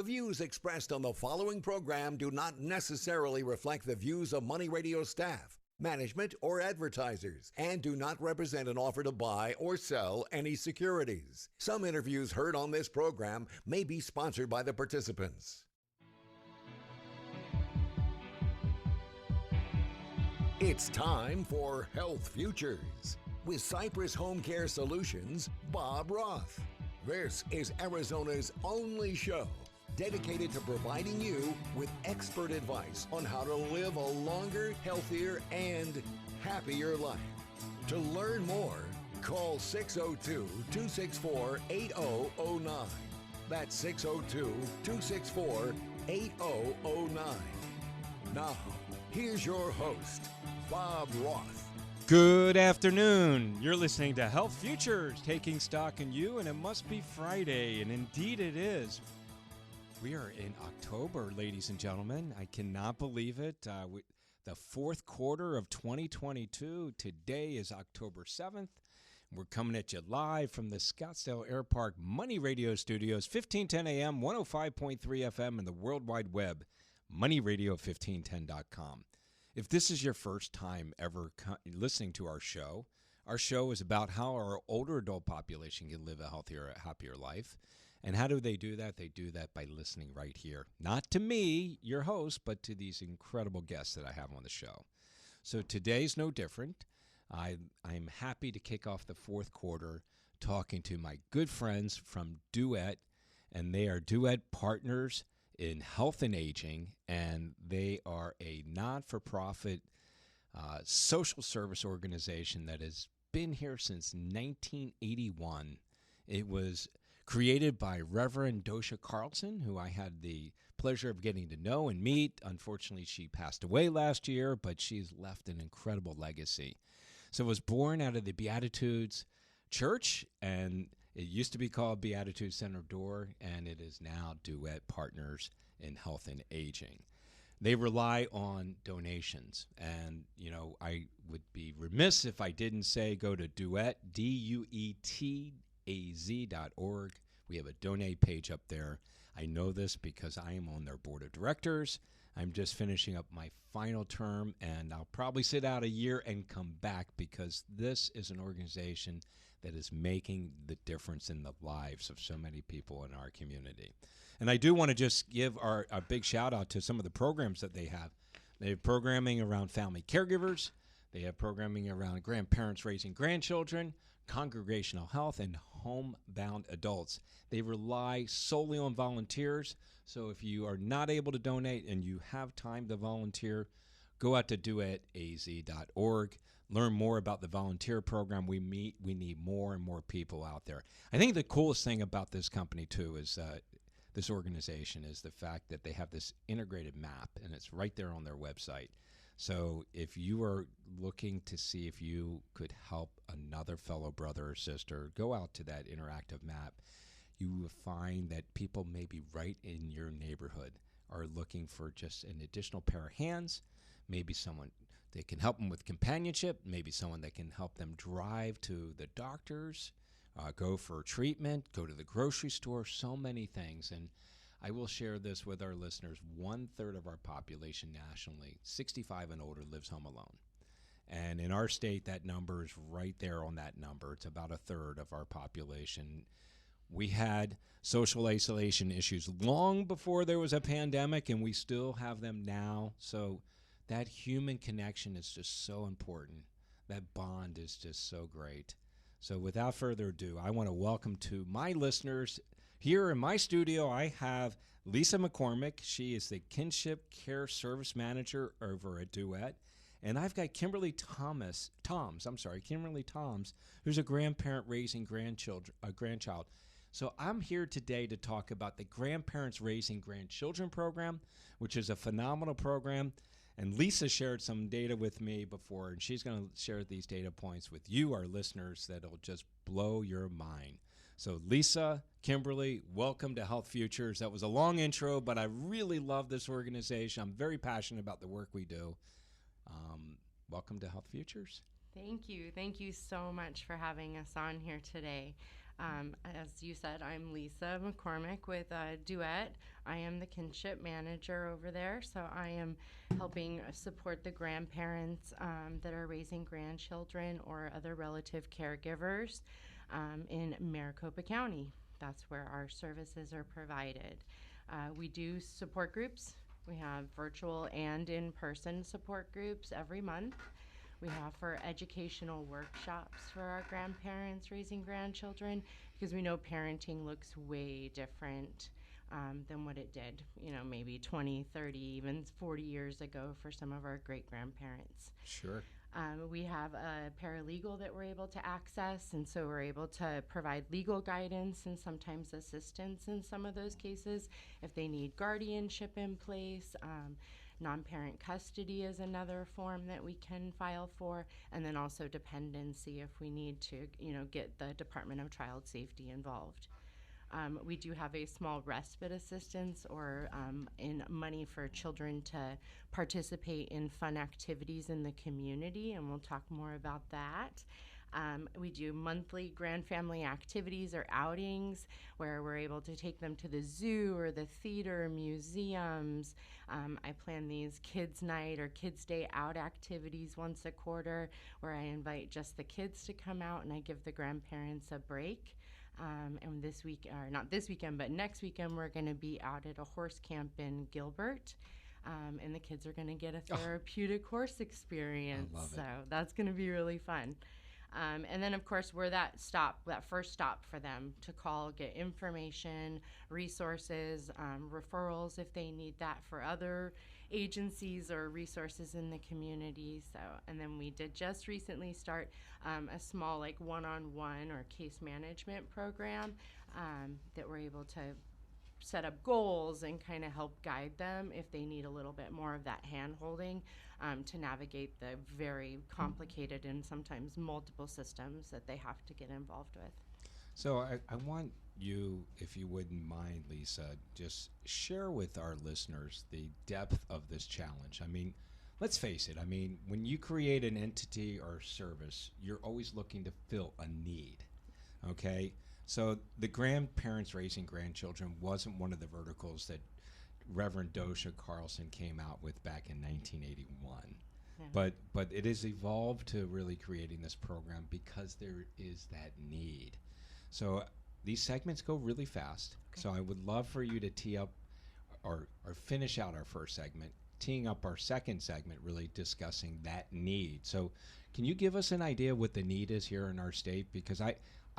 The views expressed on the following program do not necessarily reflect the views of Money Radio staff, management, or advertisers, and do not represent an offer to buy or sell any securities. Some interviews heard on this program may be sponsored by the participants. It's time for Health Futures with Cypress Home Care Solutions, Bob Roth. This is Arizona's only show dedicated to providing you with expert advice on how to live a longer, healthier, and happier life. To learn more, call 602-264-8009. That's 602-264-8009. Now, here's your host, Bob Roth. Good afternoon. You're listening to Health Futures, taking stock in you, and it must be Friday, and indeed it is. We are in October, ladies and gentlemen. I cannot believe it. The fourth quarter of 2022. Today is October 7th. We're coming at you live from the Scottsdale Air Park Money Radio Studios, 1510 AM, 105.3 FM, and the World Wide Web, moneyradio1510.com. If this is your first time ever listening to our show is about how our older adult population can live a healthier, happier life. And how do they do that? They do that by listening right here. Not to me, your host, but to these incredible guests that I have on the show. So today's no different. I'm happy to kick off the fourth quarter talking to my good friends from DUET, and they are DUET partners in health and aging, and they are a non-for-profit social service organization that has been here since 1981. It was created by Reverend Dosha Carlson, who I had the pleasure of getting to know and meet. Unfortunately, she passed away last year, but she's left an incredible legacy. So it was born out of the Beatitudes Church, and it used to be called Beatitudes Center Door, and it is now DUET Partners in Health and Aging. They rely on donations, and, you know, I would be remiss if I didn't say go to DUET, DUETAZ.org. We have a donate page up there. I know this because I am on their board of directors. I'm just finishing up my final term, and I'll probably sit out a year and come back because this is an organization that is making the difference in the lives of so many people in our community. And I do want to just give a big shout out to some of the programs that they have. They have programming around family caregivers. They have programming around grandparents raising grandchildren, congregational health, and homebound adults. They rely solely on volunteers. So if you are not able to donate and you have time to volunteer, go out to DUETAZ.org. Learn more about the volunteer program. We need more and more people out there. I think the coolest thing about this company, too, is this organization is the fact that they have this integrated map, and it's right there on their website. So if you are looking to see if you could help another fellow brother or sister, go out to that interactive map. You will find that people maybe right in your neighborhood are looking for just an additional pair of hands, maybe someone that can help them with companionship, maybe someone that can help them drive to the doctors, go for treatment, go to the grocery store, so many things. And I will share this with our listeners. 1/3 of our population nationally, 65 and older, lives home alone. And in our state, that number is right there on that number. It's about 1/3 of our population. We had social isolation issues long before there was a pandemic, and we still have them now. So that human connection is just so important. That bond is just so great. So without further ado, I want to welcome to my listeners. Here in my studio, I have Lisa McCormick. She is the Kinship Care Service Manager over at DUET. And I've got Kimberly Toms, who's a grandparent raising a grandchild. So I'm here today to talk about the Grandparents Raising Grandchildren program, which is a phenomenal program. And Lisa shared some data with me before, and she's going to share these data points with you, our listeners, that'll just blow your mind. So Lisa, Kimberly, welcome to Health Futures. That was a long intro, but I really love this organization. I'm very passionate about the work we do. Welcome to Health Futures. Thank you. Thank you so much for having us on here today. As you said, I'm Lisa McCormick with DUET. I am the kinship manager over there, so I am helping support the grandparents that are raising grandchildren or other relative caregivers in Maricopa County. That's where our services are provided. We do support groups. We have virtual and in-person support groups every month. We offer educational workshops for our grandparents raising grandchildren because we know parenting looks way different than what it did, maybe 20, 30, even 40 years ago for some of our great-grandparents. Sure. We have a paralegal that we're able to access, and so we're able to provide legal guidance and sometimes assistance in some of those cases if they need guardianship in place. Non-parent custody is another form that we can file for, and then also dependency if we need to, get the Department of Child Safety involved. We do have a small respite assistance or in money for children to participate in fun activities in the community, and we'll talk more about that. We do monthly grand family activities or outings where we're able to take them to the zoo or the theater, museums. I plan these kids' night or kids' day out activities once a quarter where I invite just the kids to come out and I give the grandparents a break. And this week, or not this weekend, but next weekend, we're going to be out at a horse camp in Gilbert. And the kids are going to get a therapeutic horse experience. I love it. So that's going to be really fun. And then, of course, we're that first stop for them to call, get information, resources, referrals if they need that for other agencies or resources in the community. So, and then we did just recently start a small one-on-one or case management program that we're able to set up goals and kind of help guide them if they need a little bit more of that hand-holding to navigate the very complicated and sometimes multiple systems that they have to get involved with. So I want you, if you wouldn't mind, Lisa, just share with our listeners the depth of this challenge. I mean, let's face it. I mean, when you create an entity or service, you're always looking to fill a need, okay? So the grandparents raising grandchildren wasn't one of the verticals that Reverend Dosha Carlson came out with back in 1981. Yeah. But it has evolved to really creating this program because there is that need. So these segments go really fast. Okay. So I would love for you to tee up or finish out our first segment, teeing up our second segment, really discussing that need. So can you give us an idea what the need is here in our state? Because I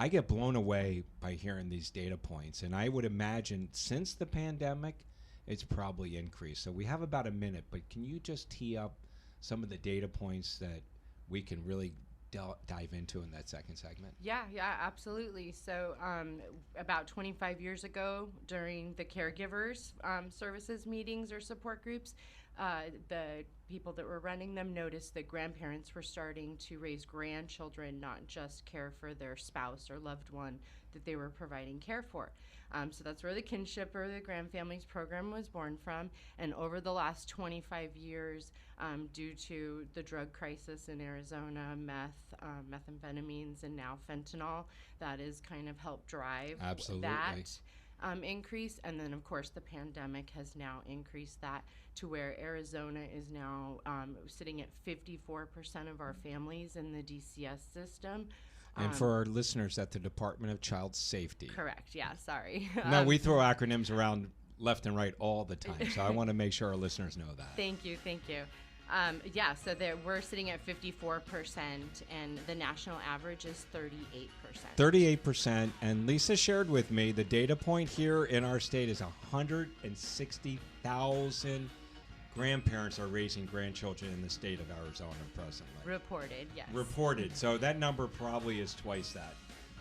get blown away by hearing these data points, and I would imagine since the pandemic, it's probably increased. So we have about a minute, but can you just tee up some of the data points that we can really dive into in that second segment? Yeah, absolutely. So about 25 years ago, during the caregivers services meetings or support groups, the people that were running them noticed that grandparents were starting to raise grandchildren, not just care for their spouse or loved one that they were providing care for. So that's where the kinship or the grandfamilies program was born from. And over the last 25 years, due to the drug crisis in Arizona, methamphetamines, and now fentanyl, that has kind of helped drive that increase. And then, of course, the pandemic has now increased that to where Arizona is now sitting at 54% of our families in the DCS system. And for our listeners at the Department of Child Safety. Correct, yeah, sorry. No, we throw acronyms around left and right all the time, so I want to make sure our listeners know that. Thank you. So we're sitting at 54%, and the national average is 38%. 38%, and Lisa shared with me the data point here in our state is 160,000 grandparents are raising grandchildren in the state of Arizona presently. Reported, yes. Reported. So that number probably is twice that.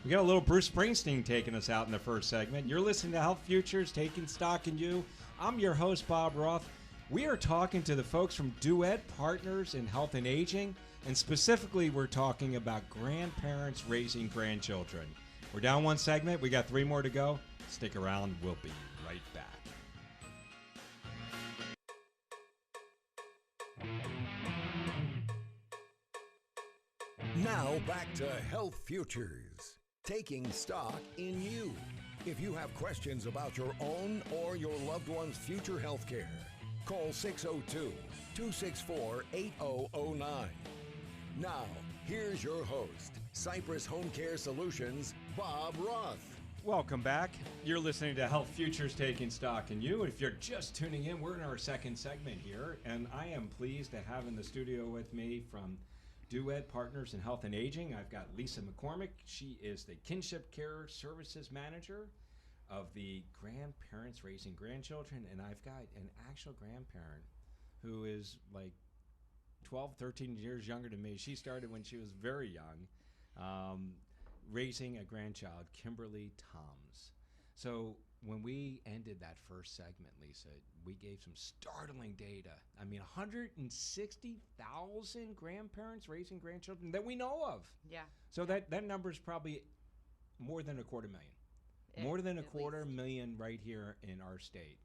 We got a little Bruce Springsteen taking us out in the first segment. You're listening to Health Futures, Taking Stock in You. I'm your host, Bob Roth. We are talking to the folks from DUET, Partners in Health and Aging, and specifically we're talking about grandparents raising grandchildren. We're down one segment. We got 3 more to go. Stick around. We'll be right back. Now back to Health Futures. taking stock in you. If you have questions about your own or your loved one's future health care, call 602-264-8009. Now, here's your host, Cypress Home Care Solutions, Bob Roth. Welcome back. You're listening to Health Futures Taking Stock in You. If you're just tuning in, we're in our second segment here, and I am pleased to have in the studio with me from DUET Partners in Health and Aging. I've got Lisa McCormick. She is the Kinship Care Services Manager of the Grandparents Raising Grandchildren, and I've got an actual grandparent who is like 12, 13 years younger than me. She started when she was very young, raising a grandchild, Kimberly Toms. So when we ended that first segment, Lisa, we gave some startling data. I mean, 160,000 grandparents raising grandchildren that we know of. Yeah. So that number is probably more than a quarter million. More than a quarter million right here in our state.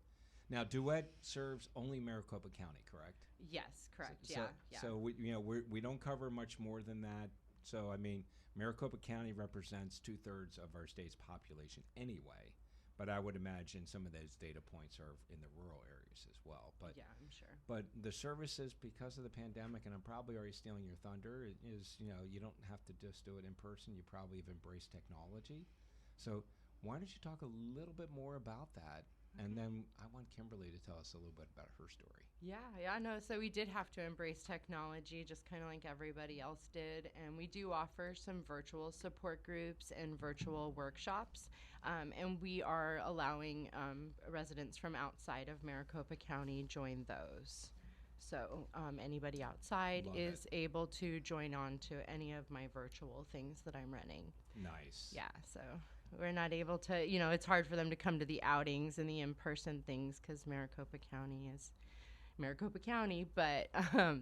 Now, DUET serves only Maricopa County, correct? Yes, correct. So, yeah. So we don't cover much more than that. So I mean, Maricopa County represents 2/3 of our state's population anyway. But I would imagine some of those data points are in the rural areas as well. But yeah, I'm sure. But the services, because of the pandemic, and I'm probably already stealing your thunder, is you don't have to just do it in person. You probably have embraced technology. So why don't you talk a little bit more about that? And then I want Kimberly to tell us a little bit about her story. No, so we did have to embrace technology just kind of like everybody else did. And we do offer some virtual support groups and virtual workshops. And we are allowing residents from outside of Maricopa County join those. So anybody outside is able to join on to any of my virtual things that I'm running. Nice. Yeah, so we're not able to, it's hard for them to come to the outings and the in-person things because Maricopa County is Maricopa County, but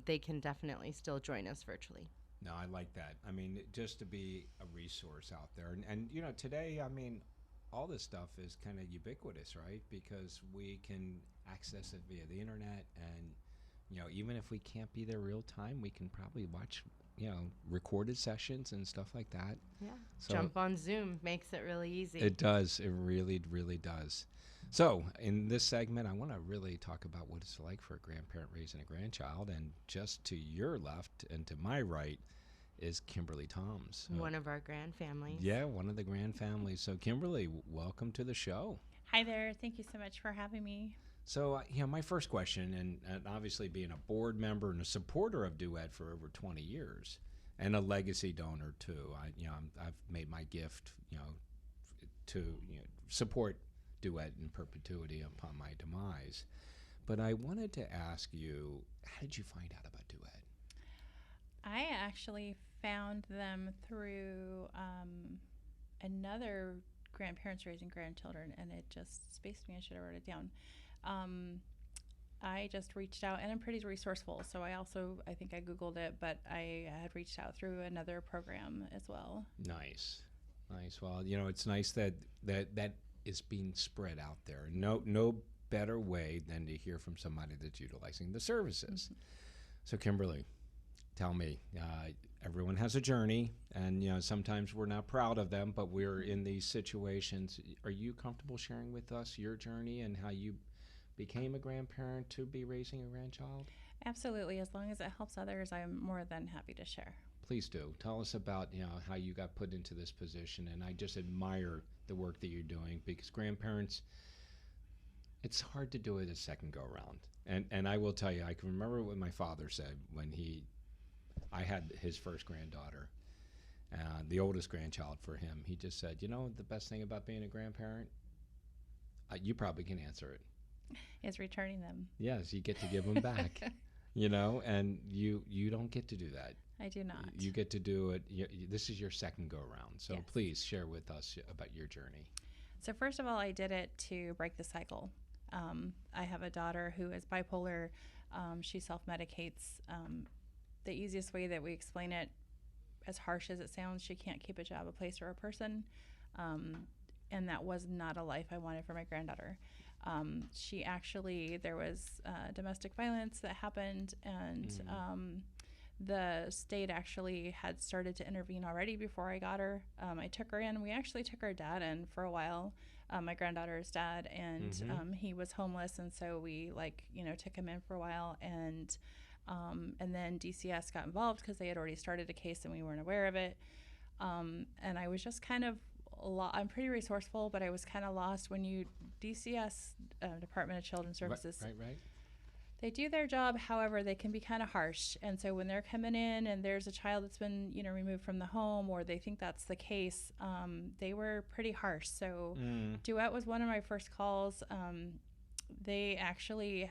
they can definitely still join us virtually. No, I like that. I mean, just to be a resource out there. And today, I mean, all this stuff is kind of ubiquitous, right? Because we can access it via the internet, and even if we can't be there real time, we can probably watch recorded sessions and stuff like that. Yeah. So jump on Zoom makes it really easy. It does. It really, really does. So in this segment, I want to really talk about what it's like for a grandparent raising a grandchild. And just to your left and to my right is Kimberly Toms. One of our grand families. Yeah, one of the grand families. So Kimberly, welcome to the show. Hi there. Thank you so much for having me. So, my first question, and obviously being a board member and a supporter of DUET for over 20 years, and a legacy donor too. I've made my gift, to support DUET in perpetuity upon my demise. But I wanted to ask you, how did you find out about DUET? I actually found them through another grandparents raising grandchildren, and it just spaced me. I should have wrote it down. I just reached out, and I'm pretty resourceful, so I think I Googled it, but I had reached out through another program as well. Nice. Well, it's nice that is being spread out there. No better way than to hear from somebody that's utilizing the services. Mm-hmm. So Kimberly, tell me, everyone has a journey, and sometimes we're not proud of them, but we're in these situations. Are you comfortable sharing with us your journey and how you became a grandparent to be raising a grandchild? Absolutely. As long as it helps others, I'm more than happy to share. Please do. Tell us about how you got put into this position, and I just admire the work that you're doing, because grandparents, it's hard to do it a second go around. And I will tell you, I can remember what my father said when I had his first granddaughter, the oldest grandchild for him. He just said, the best thing about being a grandparent, you probably can answer it, is returning them. Yes, you get to give them back, and you don't get to do that. I do not. You get to do it. This is your second go around. So yes. Please share with us about your journey. So first of all, I did it to break the cycle. I have a daughter who is bipolar. She self-medicates. The easiest way that we explain it, as harsh as it sounds, she can't keep a job, a place, or a person. And that was not a life I wanted for my granddaughter. There was domestic violence that happened, and the state actually had started to intervene already before I got her. I took her in. We actually took her dad in for a while, my granddaughter's dad, and he was homeless, and so we took him in for a while, and then DCS got involved because they had already started a case and we weren't aware of it. And I was just kind of I'm pretty resourceful, but I was kind of lost when DCS, Department of Children's Services. Right. They do their job, however, they can be kind of harsh. And so when they're coming in and there's a child that's been, removed from the home, or they think that's the case, they were pretty harsh. So DUET was one of my first calls. They actually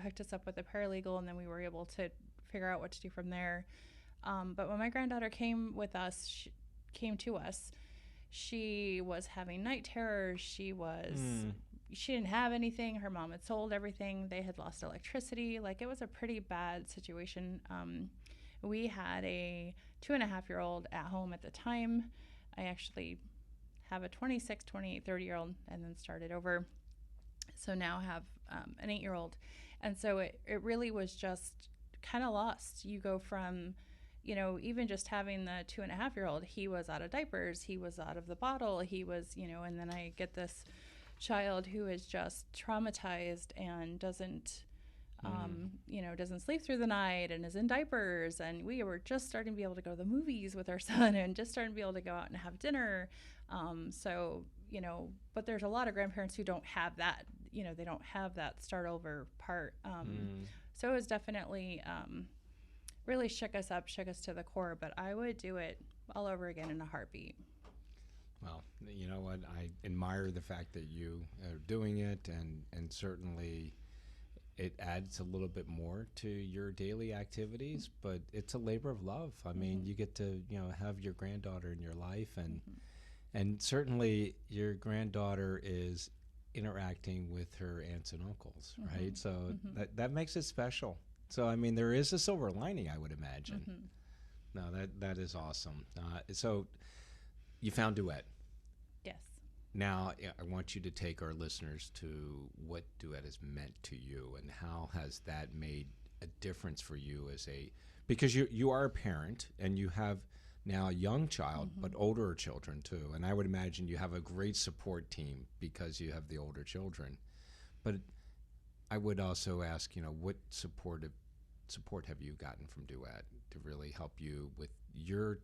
hooked us up with a paralegal, and then we were able to figure out what to do from there. But when my granddaughter came to us, she was having night terrors. She didn't have anything. Her mom had sold everything. They had lost electricity. It was a pretty bad situation. We had a 2.5-year-old at home at the time. I actually have a 26, 28, 30-year-old, and then started over. So now have an 8-year-old. And so it really was just kind of lost. You go from, even just having the 2.5-year-old, he was out of diapers, he was out of the bottle, he was, and then I get this child who is just traumatized and doesn't sleep through the night and is in diapers. And we were just starting to be able to go to the movies with our son and just starting to be able to go out and have dinner. But there's a lot of grandparents who don't have that, they don't have that start over part. So it was definitely really shook us to the core, but I would do it all over again in a heartbeat. Well, you know what? I admire the fact that you are doing it, and certainly it adds a little bit more to your daily activities, but it's a labor of love. I mean, you get to, have your granddaughter in your life, and certainly your granddaughter is interacting with her aunts and uncles, right? So that makes it special. So, I mean, there is a silver lining, I would imagine. No, that is awesome. So you found DUET. Yes. Now, I want you to take our listeners to what DUET has meant to you, and how has that made a difference for you because you are a parent, and you have now a young child, but older children too. And I would imagine you have a great support team because you have the older children. But I would also ask, what support have you gotten from DUET to really help you with your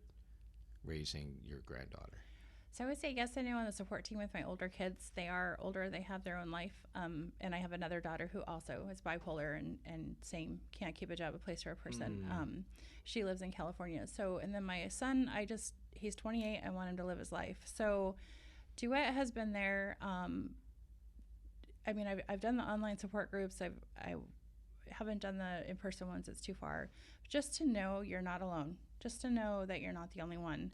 raising your granddaughter? So I would say yes and no on the support team with my older kids. They are older, they have their own life. And I have another daughter who also is bipolar and same, can't keep a job, a place, or a person. She lives in California. So, and then my son, he's 28, I want him to live his life. So DUET has been there. I've done the online support groups. I haven't done the in-person ones, it's too far. Just to know you're not alone, just to know that you're not the only one.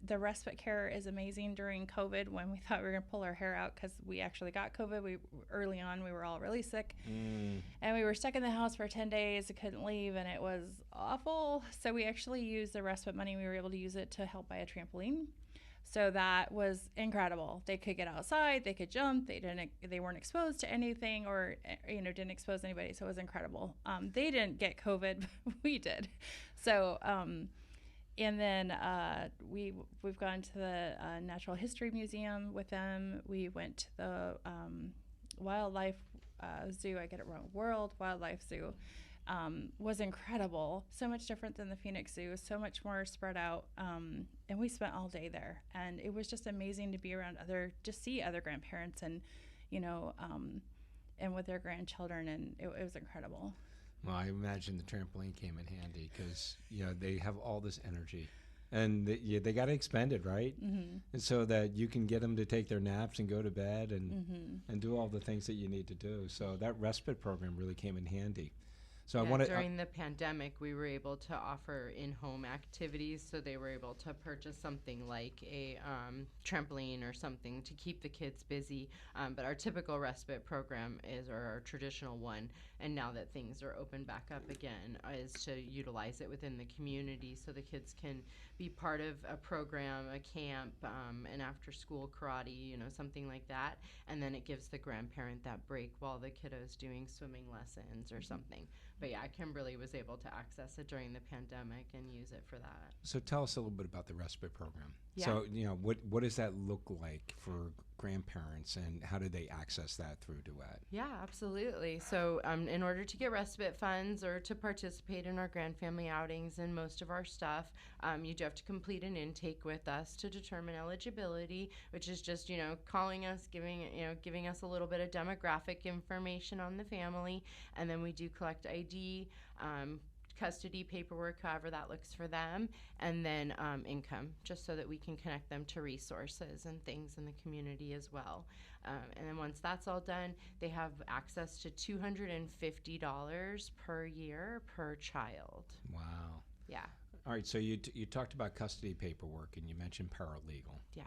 The respite care is amazing during COVID, when we thought we were going to pull our hair out because we actually got COVID. Early on, we were all really sick, and we were stuck in the house for 10 days. I couldn't leave, and it was awful. So we actually used the respite money. We were able to use it to help buy a trampoline. So that was incredible. They could get outside, they could jump, they weren't exposed to anything, or didn't expose anybody. So it was incredible. They didn't get COVID, we did. So and then we've gone to the Natural History Museum with them. We went to the wildlife zoo. I get it wrong. World Wildlife Zoo. Was incredible. So much different than the Phoenix Zoo, so much more spread out. And we spent all day there, and it was just amazing to be around see other grandparents, and and with their grandchildren, and it was incredible. Well, I imagine the trampoline came in handy because they have all this energy, and they got to expend it, right? And so that you can get them to take their naps and go to bed and do all the things that you need to do. So that respite program really came in handy. So I Yeah, want to. during the pandemic, we were able to offer in-home activities, so they were able to purchase something like a trampoline or something to keep the kids busy. But our typical respite program is, or our traditional one, and now that things are open back up again, is to utilize it within the community so the kids can be part of a program, a camp, an after-school karate, something like that. And then it gives the grandparent that break while the kiddo's doing swimming lessons or something. But yeah, Kimberly was able to access it during the pandemic and use it for that. So tell us a little bit about the respite program. Yeah. So, what does that look like for grandparents, and how do they access that through DUET? Yeah, absolutely. So in order to get respite funds or to participate in our grand family outings and most of our stuff, you do have to complete an intake with us to determine eligibility, which is just, calling us, giving us a little bit of demographic information on the family. And then we do collect ID, custody paperwork, however that looks for them, and then income, just so that we can connect them to resources and things in the community as well. And then once that's all done, they have access to $250 per year per child. Wow. Yeah. All right, so you talked about custody paperwork, and you mentioned paralegal. Yeah.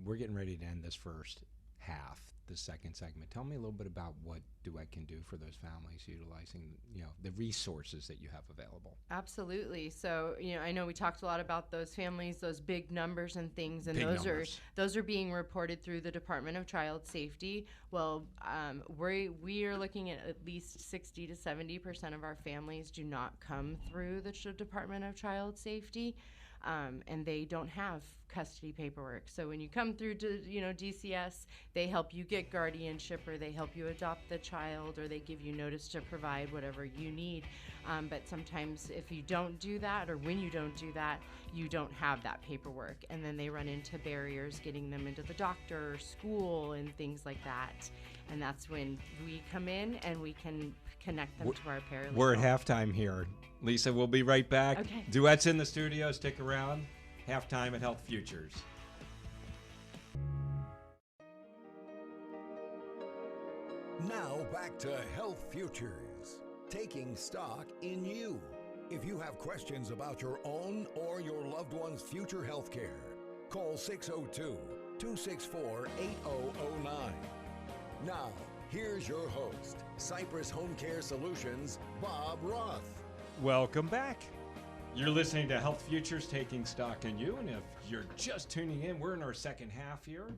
We're getting ready to end this first half, the second segment. Tell me a little bit about what DUET can do for those families utilizing, the resources that you have available. Absolutely. So, I know we talked a lot about those families, those big numbers and things, and Big those numbers. are being reported through the Department of Child Safety. Well, we are looking at least 60 to 70% of our families do not come through the Department of Child Safety. And they don't have custody paperwork. So when you come through to, DCS, they help you get guardianship, or they help you adopt the child, or they give you notice to provide whatever you need. But sometimes if you don't do that, or when you don't do that, you don't have that paperwork. And then they run into barriers getting them into the doctor or school and things like that. And that's when we come in and we can connect them to our paralegal. We're at halftime here. Lisa, we'll be right back. Okay. DUET's in the studio. Stick around. Halftime at Health Futures. Now back to Health Futures, taking stock in you. If you have questions about your own or your loved one's future health care, call 602-264-8009. Now, here's your host, Cypress Home Care Solutions, Bob Roth. Welcome back. You're listening to Health Futures, taking stock in you. And if you're just tuning in, we're in our second half here.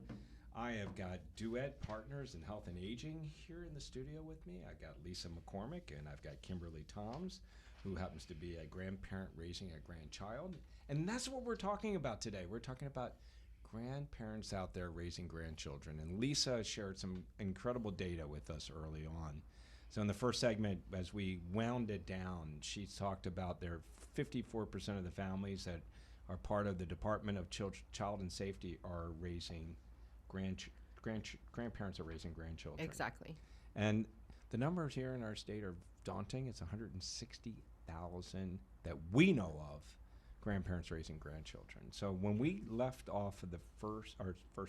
I have got DUET Partners in Health and Aging here in the studio with me. I got Lisa McCormick, and I've got Kimberly Toms, who happens to be a grandparent raising a grandchild. And that's what we're talking about today. We're talking about grandparents out there raising grandchildren. And Lisa shared some incredible data with us early on. So in the first segment, as we wound it down, she talked about there 54% of the families that are part of the Department of Child and Safety are raising grandparents are raising grandchildren. Exactly. And the numbers here in our state are daunting. It's 160,000 that we know of grandparents raising grandchildren. So when we left off of the first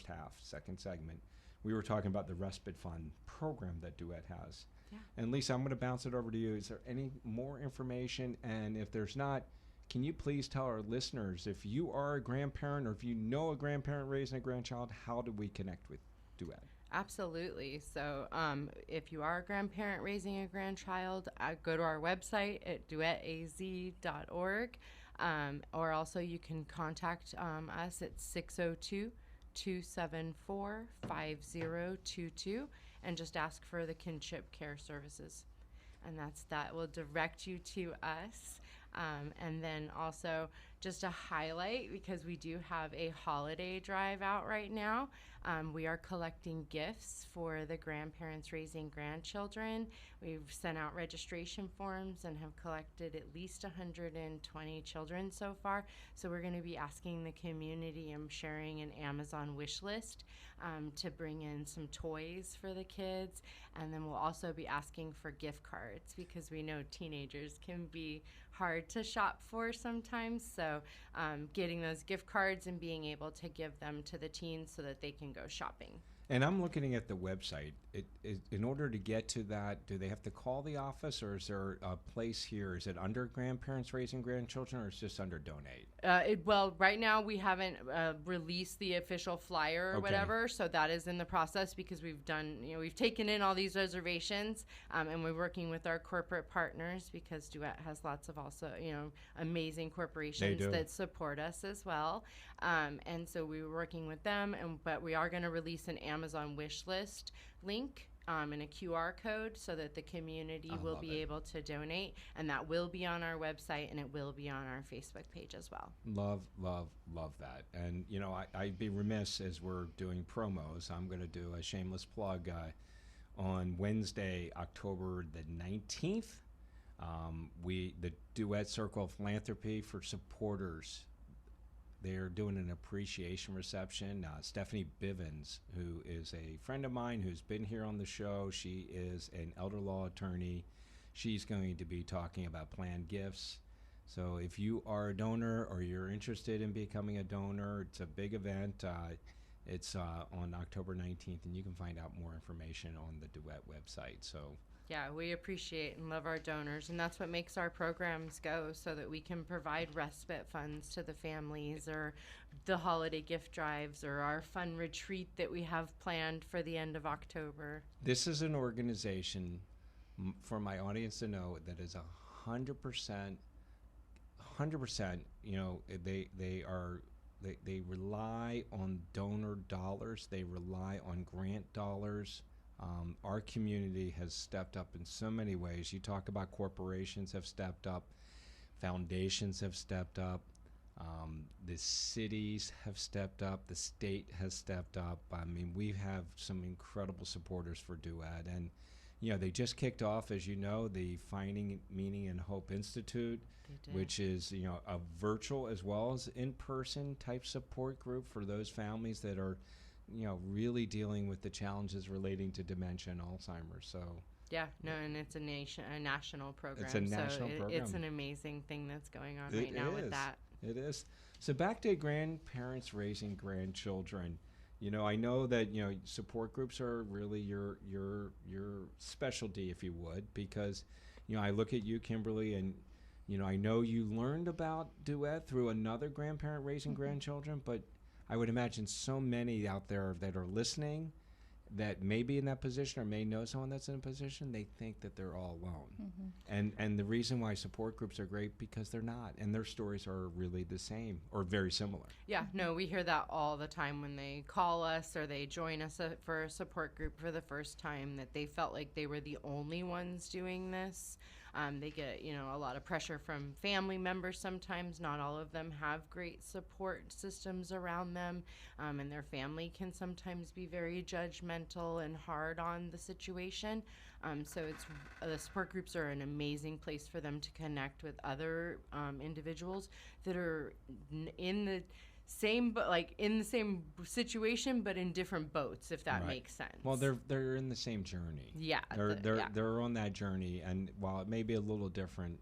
half, second segment, we were talking about the respite fund program that DUET has. Yeah. And Lisa, I'm going to bounce it over to you. Is there any more information? And if there's not, can you please tell our listeners, if you are a grandparent or if you know a grandparent raising a grandchild, how do we connect with DUET? Absolutely. So if you are a grandparent raising a grandchild, go to our website at duetaz.org, or also you can contact us at 602-274-5022 and just ask for the kinship care services. And that will direct you to us. And then also just a highlight, because we do have a holiday drive out right now. We are collecting gifts for the grandparents raising grandchildren. We've sent out registration forms and have collected at least 120 children so far. So we're going to be asking the community, I'm sharing an Amazon wish list to bring in some toys for the kids. And then we'll also be asking for gift cards, because we know teenagers can be hard to shop for sometimes. So getting those gift cards and being able to give them to the teens so that they can go shopping. And I'm looking at the website. In order to get to that, do they have to call the office, or is there a place here? Is it under grandparents raising grandchildren, or is it just under donate? Well, right now we haven't released the official flyer or Okay. whatever, so that is in the process because we've taken in all these reservations, and we're working with our corporate partners because DUET has lots of also, amazing corporations do. that support us as well. And so we were working with them, but we are going to release an Amazon wish list link and a QR code so that the community will be able to donate, and that will be on our website and it will be on our Facebook page as well. Love that. And, I'd be remiss as we're doing promos. I'm going to do a shameless plug on Wednesday, October the 19th. The DUET Circle of Philanthropy for supporters. They're doing an appreciation reception. Stephanie Bivens, who is a friend of mine who's been here on the show, she is an elder law attorney. She's going to be talking about planned gifts. So if you are a donor or you're interested in becoming a donor, it's a big event. It's on October 19th, and you can find out more information on the DUET website. So. Yeah, we appreciate and love our donors, and that's what makes our programs go, so that we can provide respite funds to the families, or the holiday gift drives, or our fun retreat that we have planned for the end of October. This is an organization, for my audience to know, that is 100%. They rely on donor dollars. They rely on grant dollars. Our community has stepped up in so many ways. You talk about corporations have stepped up, foundations have stepped up, the cities have stepped up, the state has stepped up. I mean, we have some incredible supporters for DUET, and they just kicked off, as you know, the Finding Meaning and Hope Institute, which is a virtual as well as in-person type support group for those families that are really dealing with the challenges relating to dementia and Alzheimer's. So and it's a national program. It's a national program. It's an amazing thing that's going on right now with that. It is. So back to grandparents raising grandchildren. I know that support groups are really your specialty, if you would, because I look at you, Kimberly, and I know you learned about DUET through another grandparent raising grandchildren, but I would imagine so many out there that are listening that may be in that position or may know someone that's in a position, they think that they're all alone. Mm-hmm. And the reason why support groups are great, because they're not, and their stories are really the same or very similar. Yeah, no, we hear that all the time when they call us or they join us for a support group for the first time, that they felt like they were the only ones doing this. They get, a lot of pressure from family members sometimes. Not all of them have great support systems around them, and their family can sometimes be very judgmental and hard on the situation. So the support groups are an amazing place for them to connect with other individuals that are in the same situation, but in different boats, if that makes sense. Well, they're in the same journey. Yeah, they're on that journey, and while it may be a little different,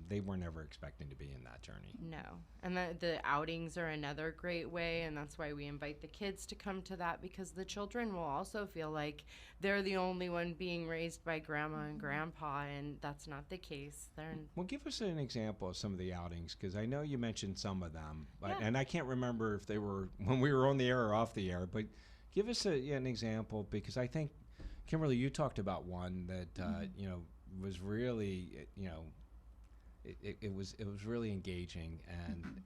they were never expecting to be in that journey. No, and the outings are another great way, and that's why we invite the kids to come to that, because the children will also feel like they're the only one being raised by grandma and grandpa, and that's not the case. Well, give us an example of some of the outings, because I know you mentioned some of them, and I can't remember if they were when we were on the air or off the air, but give us an example, because I think, Kimberly, you talked about one that was really It was really engaging,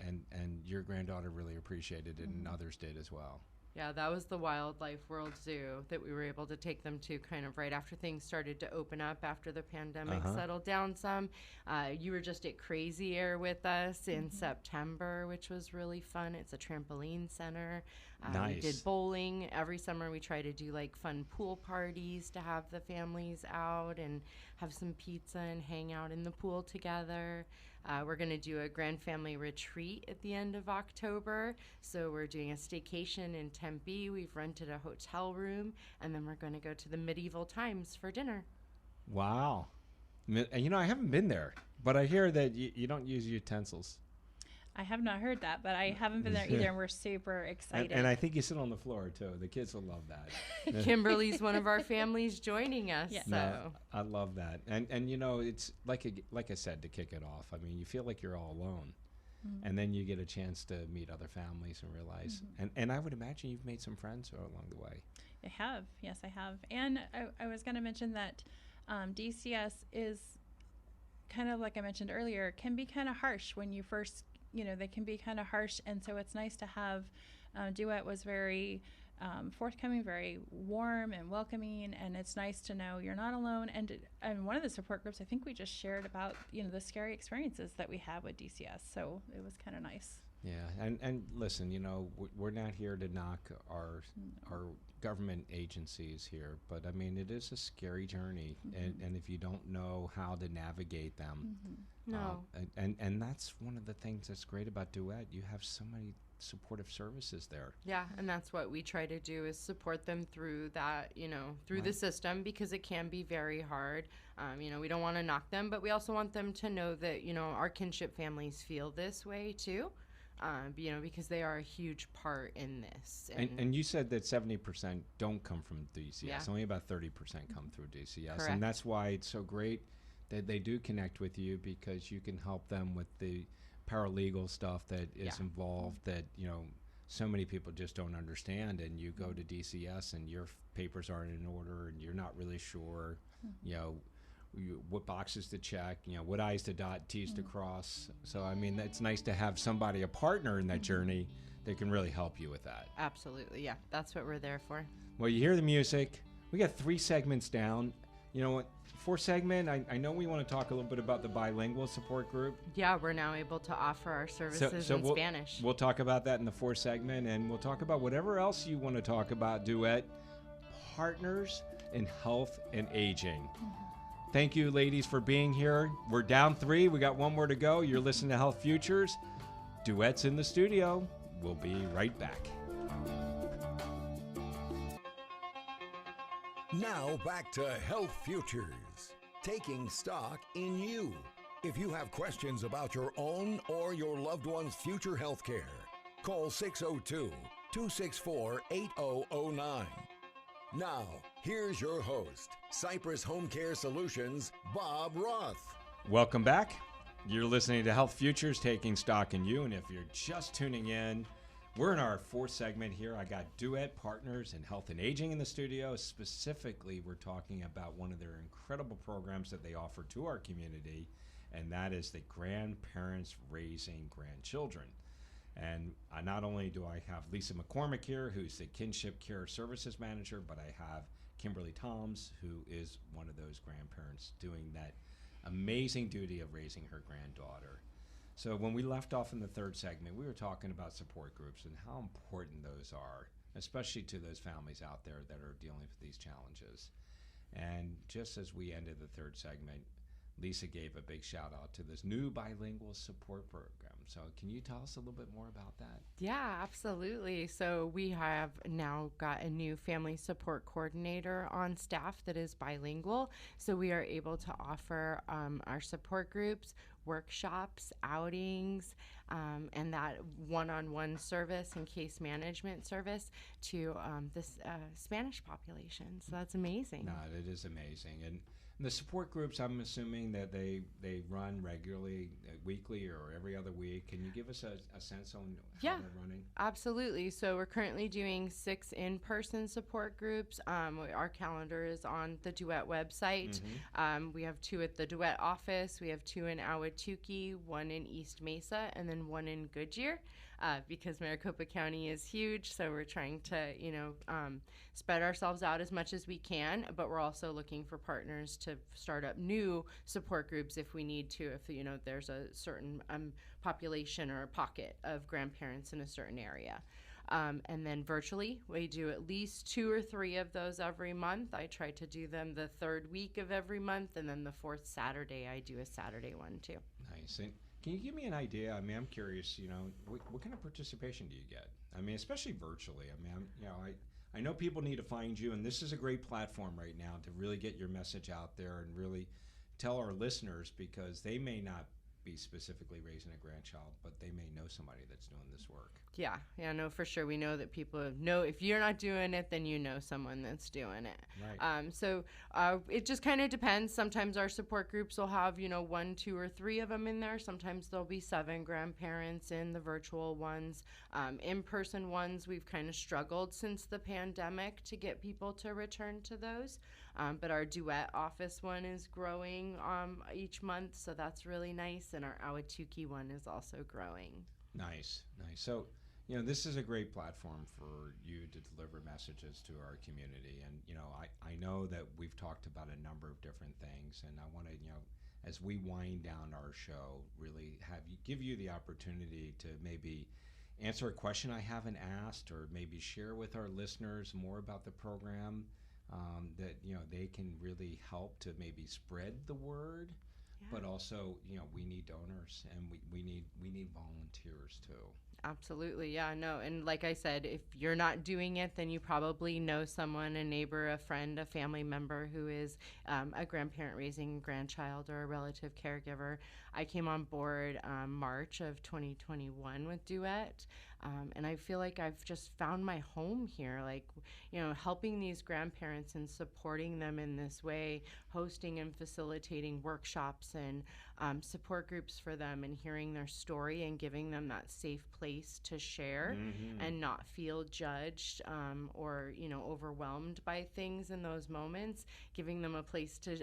and your granddaughter really appreciated it, and others did as well. Yeah, that was the Wildlife World Zoo that we were able to take them to kind of right after things started to open up after the pandemic settled down some. You were just at Crazy Air with us in September, which was really fun. It's a trampoline center. Nice. We did bowling. Every summer we try to do fun pool parties to have the families out and have some pizza and hang out in the pool together. We're going to do a grand family retreat at the end of October. So we're doing a staycation in Tempe. We've rented a hotel room, and then we're going to go to the medieval times for dinner. Wow. I haven't been there, but I hear that you don't use utensils. I have not heard that, but I haven't been there either, and we're super excited. And I think you sit on the floor too. The kids will love that. Kimberly's one of our families joining us. Yes. So No, I love that. And you know, it's like I said, to kick it off. I mean, you feel like you're all alone. And then you get a chance to meet other families and realize, and I would imagine you've made some friends along the way. I have. Yes, I have. And I was going to mention that DCS is kind of, like I mentioned earlier, can be kind of harsh when you first, they can be kind of harsh. And so it's nice to have, DUET was very forthcoming, very warm and welcoming. And it's nice to know you're not alone. And one of the support groups, I think we just shared about, the scary experiences that we had with DCS. So it was kind of nice. Yeah, and listen, we're not here to knock our government agencies here, but I mean, it is a scary journey, and if you don't know how to navigate them, no. And that's one of the things that's great about DUET. You have so many supportive services there. Yeah, and that's what we try to do, is support them through that, through the system, because it can be very hard. We don't want to knock them, but we also want them to know that, our kinship families feel this way too. Because they are a huge part in this. And you said that 70% don't come from DCS. Yeah. Only about 30% come through DCS. Correct. And that's why it's so great that they do connect with you, because you can help them with the paralegal stuff that is involved that, so many people just don't understand. And you go to DCS and your papers aren't in order and you're not really sure, what boxes to check, what I's to dot, T's to cross. So, I mean, it's nice to have somebody, a partner in that journey that can really help you with that. Absolutely, yeah. That's what we're there for. Well, you hear the music. We got 3 segments down. You know what? 4th segment, I know we want to talk a little bit about the bilingual support group. Yeah, we're now able to offer our services in Spanish. We'll talk about that in the 4th segment, and we'll talk about whatever else you want to talk about, DUET, partners in health and aging. Thank you, ladies, for being here. We're down 3. We got 1 more to go. You're listening to Health Futures. DUET's in the studio. We'll be right back. Now back to Health Futures, taking stock in you. If you have questions about your own or your loved one's future health care, call 602-264-8009. Now, here's your host, Cypress Home Care Solutions, Bob Roth. Welcome back. You're listening to Health Futures, taking stock in you. And if you're just tuning in, we're in our 4th segment here. I got DUET Partners in Health and Aging in the studio. Specifically, we're talking about one of their incredible programs that they offer to our community, and that is the Grandparents Raising Grandchildren. And not only do I have Lisa McCormick here, who's the Kinship Care Services Manager, but I have Kimberly Toms, who is one of those grandparents doing that amazing duty of raising her granddaughter. So when we left off in the 3rd segment, we were talking about support groups and how important those are, especially to those families out there that are dealing with these challenges. And just as we ended the 3rd segment, Lisa gave a big shout out to this new bilingual support program. So can you tell us a little bit more about that? Yeah, absolutely. So we have now got a new family support coordinator on staff that is bilingual. So we are able to offer our support groups workshops, outings, and that one-on-one service and case management service to this Spanish population. So that's amazing. No, it is amazing. And the support groups, I'm assuming that they run regularly, weekly or every other week. Can you give us a sense on how they're running? Absolutely. So we're currently doing 6 in-person support groups. Our calendar is on the DUET website. We have 2 at the DUET office. We have 2 in Ahwatukee, 1 in East Mesa, and then 1 in Goodyear. Because Maricopa County is huge, so we're trying to, spread ourselves out as much as we can, but we're also looking for partners to start up new support groups if we need to, if, there's a certain population or a pocket of grandparents in a certain area. And then virtually, we do at least 2 or 3 of those every month. I try to do them the 3rd week of every month, and then the 4th Saturday, I do a Saturday one too. Nice. And can you give me an idea? I mean, I'm curious, what kind of participation do you get? I mean, especially virtually. I mean, I know people need to find you, and this is a great platform right now to really get your message out there and really tell our listeners, because they may not be specifically raising a grandchild, but they may know somebody that's doing this work. Yeah, no, for sure. We know that people know if you're not doing it, then you know someone that's doing it. Right. So it just kind of depends. Sometimes our support groups will have, 1, 2, or 3 of them in there. Sometimes there'll be 7 grandparents in the virtual ones. In-person ones, we've kind of struggled since the pandemic to get people to return to those. But our DUET office one is growing each month, so that's really nice. And our Awatuki one is also growing. Nice. So, this is a great platform for you to deliver messages to our community. And, I know that we've talked about a number of different things, and I want to, as we wind down our show, really give you the opportunity to maybe answer a question I haven't asked, or maybe share with our listeners more about the program, that, they can really help to maybe spread the word. Yeah. But also, we need donors, and we need volunteers too. Absolutely. Yeah, no. And like I said, if you're not doing it, then you probably know someone, a neighbor, a friend, a family member who is a grandparent raising a grandchild or a relative caregiver. I came on board March of 2021 with DUET. And I feel like I've just found my home here, helping these grandparents and supporting them in this way, hosting and facilitating workshops and support groups for them, and hearing their story and giving them that safe place to share and not feel judged or overwhelmed by things in those moments, giving them a place to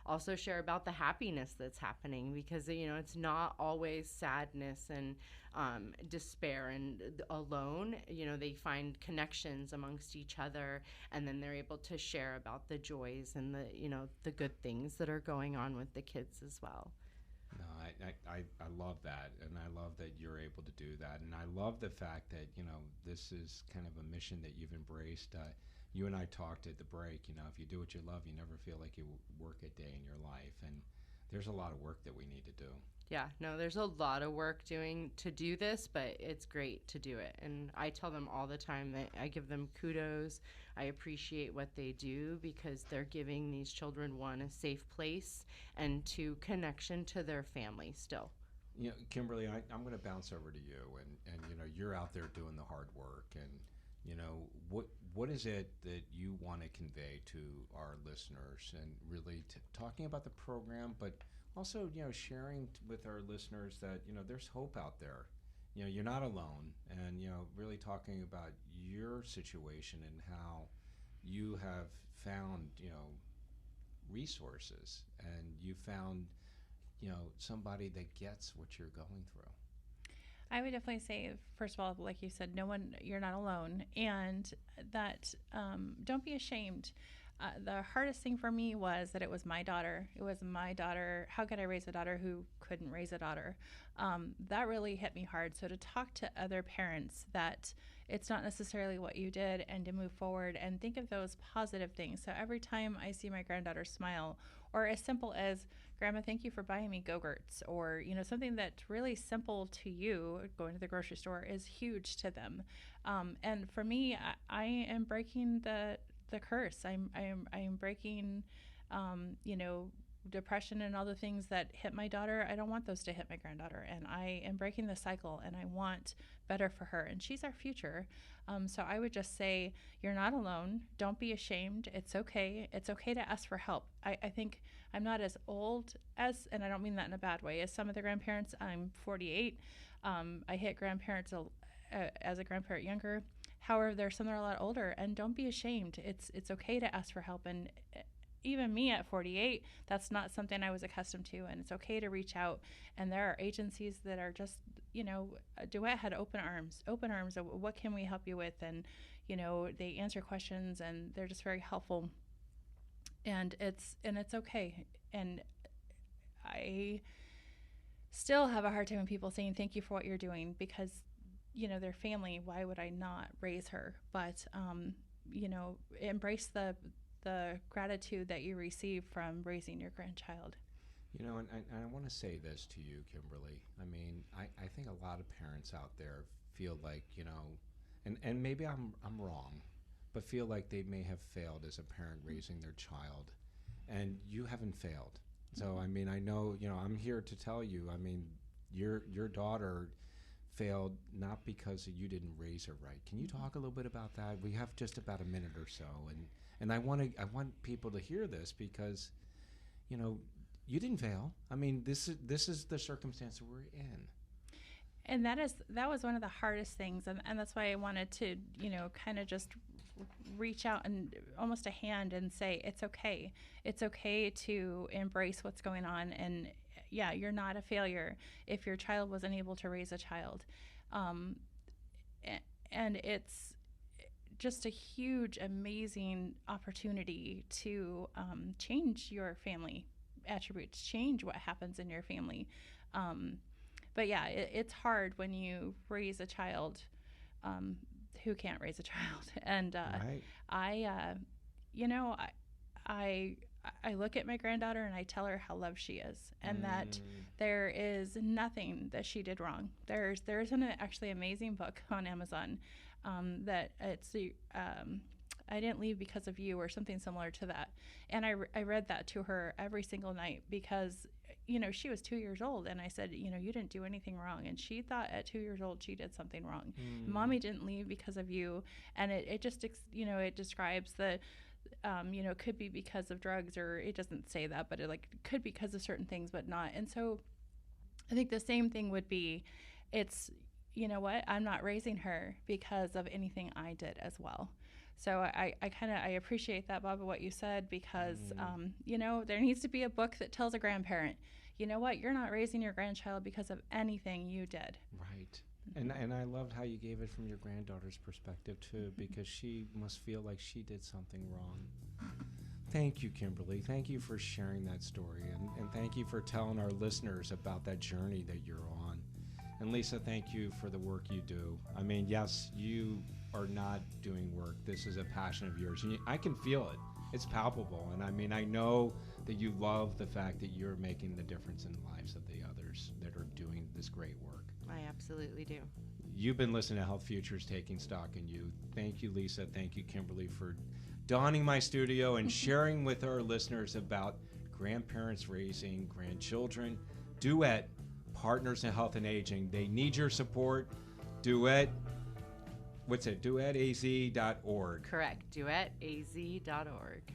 also share about the happiness that's happening, because it's not always sadness and despair and alone. They find connections amongst each other, and then they're able to share about the joys and the good things that are going on with the kids as well. No, I love that, and I love that you're able to do that, and I love the fact that this is kind of a mission that you've embraced. You and I talked at the break. If you do what you love, you never feel like you work a day in your life, and there's a lot of work that we need to do. Yeah, no, there's a lot of work to do this, but it's great to do it. And I tell them all the time that I give them kudos. I appreciate what they do, because they're giving these children, 1, a safe place, and 2, connection to their family still. Kimberly, I'm going to bounce over to you, and you're out there doing the hard work, and what is it that you want to convey to our listeners, and really talking about the program, but also, sharing with our listeners that, there's hope out there. You're not alone, and, really talking about your situation and how you have found, resources, and you found, somebody that gets what you're going through. I would definitely say, first of all, like you said, you're not alone, and that don't be ashamed. The hardest thing for me was that it was my daughter. How could I raise a daughter who couldn't raise a daughter? That really hit me hard. So to talk to other parents that it's not necessarily what you did, and to move forward and think of those positive things. So every time I see my granddaughter smile, or as simple as, Grandma, thank you for buying me Go-Gurts, or something that's really simple to you, going to the grocery store, is huge to them. And for me, I am breaking the curse. I'm breaking, depression and all the things that hit my daughter. I don't want those to hit my granddaughter, and I am breaking the cycle, and I want better for her, and she's our future. So I would just say, you're not alone. Don't be ashamed. It's okay. It's okay to ask for help. I think I'm not as old as, and I don't mean that in a bad way, as some of the grandparents. I'm 48. I hit grandparents as a grandparent younger. However, there's some that are a lot older, and don't be ashamed. It's okay to ask for help. And even me at 48, that's not something I was accustomed to, and it's okay to reach out. And there are agencies that are just, DUET had open arms of what can we help you with, and they answer questions, and they're just very helpful. And it's okay. And I still have a hard time when people saying thank you for what you're doing, because their family, why would I not raise her? But embrace the gratitude that you receive from raising your grandchild. And I want to say this to you, Kimberly. I mean, I think a lot of parents out there feel like, and maybe I'm wrong, but feel like they may have failed as a parent raising their child. And you haven't failed. So, I mean, I know, I'm here to tell you, I mean, your daughter failed not because you didn't raise her right. Can you talk a little bit about that? We have just about a minute or so, and I want people to hear this because, you didn't fail. I mean, this is the circumstance that we're in. And that was one of the hardest things, and that's why I wanted to, kind of just reach out and almost a hand and say it's okay. It's okay to embrace what's going on, and yeah, you're not a failure if your child wasn't able to raise a child. And it's just a huge, amazing opportunity to change your family attributes, change what happens in your family. But yeah, it's hard when you raise a child who can't raise a child. And Right. I look at my granddaughter and I tell her how loved she is, and that there is nothing that she did wrong. There's an actually amazing book on Amazon that it's I didn't leave because of you, or something similar to that. And I read that to her every single night because, she was 2 years old, and I said, you didn't do anything wrong. And she thought at 2 years old she did something wrong. Mommy didn't leave because of you. And it just, it describes the, it could be because of drugs, or it doesn't say that, but it could be because of certain things, but not. And so I think the same thing would be, it's, what, I'm not raising her because of anything I did as well. So I appreciate that, Bob, what you said, because, there needs to be a book that tells a grandparent, what, you're not raising your grandchild because of anything you did. Right. And I loved how you gave it from your granddaughter's perspective, too, because she must feel like she did something wrong. Thank you, Kimberly. Thank you for sharing that story. And thank you for telling our listeners about that journey that you're on. And Lisa, thank you for the work you do. I mean, yes, you are not doing work. This is a passion of yours. And I can feel it. It's palpable. And I mean, I know that you love the fact that you're making the difference in the lives of the others that are doing this great work. I absolutely do. You've been listening to Health Futures, Taking Stock in You. Thank you, Lisa. Thank you, Kimberly, for donning my studio and sharing with our listeners about grandparents raising grandchildren. DUET, Partners in Health and Aging. They need your support. DUET, DUETAZ.org. Correct, DUETAZ.org.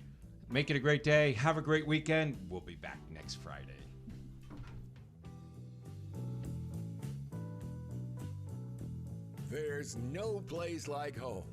Make it a great day. Have a great weekend. We'll be back next Friday. There's no place like home.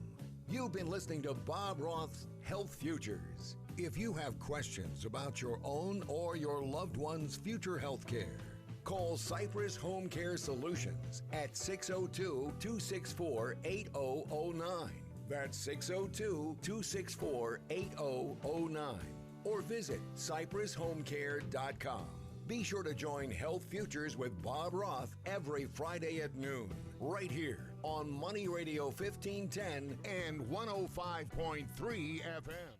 You've been listening to Bob Roth's Health Futures. If you have questions about your own or your loved one's future health care, call Cypress Home Care Solutions at 602-264-8009. That's 602-264-8009. Or visit cypresshomecare.com. Be sure to join Health Futures with Bob Roth every Friday at noon, right here on Money Radio 1510 and 105.3 FM.